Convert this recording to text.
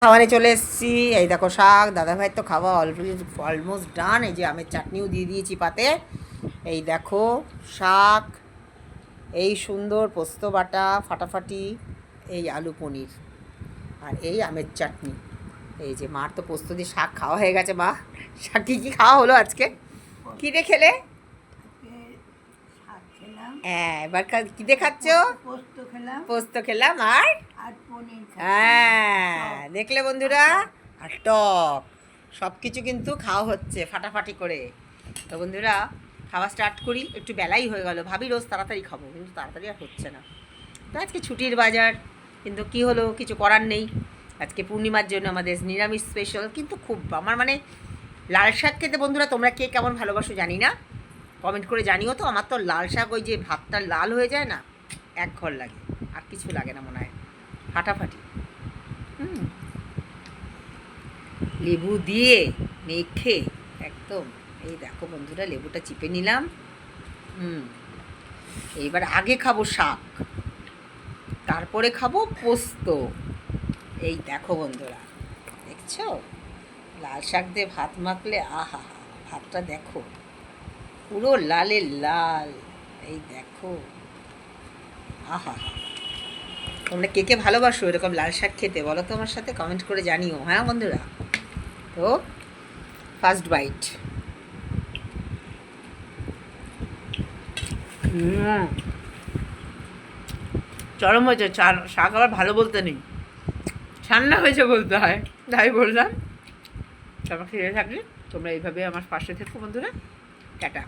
খাওয়ারে চলে এসেছি। এই দেখো শাক, দাদাভাইয়ের তো খাওয়া অলমোস্ট ডান। এই যে আমের চাটনিও দিয়ে দিয়েছি পাতে। এই দেখো শাক, এই সুন্দর পোস্ত বাটা ফাটাফাটি, এই আলু পনির, আর এই আমের চাটনি। এই যে মার তো পোস্ত দিয়ে শাক খাওয়া হয়ে গেছে। মা, শাক কী কী খাওয়া হলো আজকে? কী দিয়ে খেলে? হ্যাঁ, এবার কী দিয়ে খাচ্ছ? পোস্ত খেলাম আর হ্যাঁ, দেখলে বন্ধুরা, আর টক, সব কিছু কিন্তু খাওয়া হচ্ছে ফাটাফাটি করে। তো বন্ধুরা, খাওয়া স্টার্ট করি। একটু বেলাই হয়ে গেল, ভাবি রোজ তাড়াতাড়ি খাবো, কিন্তু তাড়াতাড়ি আর হচ্ছে না। তো আজকে ছুটির বাজার, কিন্তু কি হলো, কিছু করার নেই। আজকে পূর্ণিমার জন্য আমাদের নিরামিষ স্পেশাল। কিন্তু খুব আমার মানে লাল শাক খেতে বন্ধুরা, তোমরা কে কেমন ভালোবাসো জানি না, কমেন্ট করে জানিও তো। আমার তো লাল শাক, ওই যে ভাতটা লাল হয়ে যায় না, এক ঘর লাগে, আর কিছু লাগে না মনে হয়, ফাটাফাটি। লেবু দিয়ে মেখে একদম। এই দেখো বন্ধুরা, লেবুটা চিপে নিলাম। এইবার আগে খাবো শাক, তারপরে খাবো পোস্ত। এই দেখো বন্ধুরা, দেখছো লাল শাক দিয়ে ভাত মাখলে আহা, ভাতটা দেখো পুরো লালের লাল। এই দেখো আহা, তোমরা কে কে ভালোবাসো এরকম লাল শাক খেতে, বলো তো আমার সাথে, কমেন্ট করে জানিও। হ্যাঁ বন্ধুরা, তো ফার্স্ট বাইট। চরম হয়েছে। শাক আবার ভালো বলতে নেই, ঠান্ডা হয়েছে বলতে হয়, তাই বললাম। তারপর খেয়ে থাকলে তোমরা এইভাবে আমার পাশে থেকো বন্ধুরা। টাটা।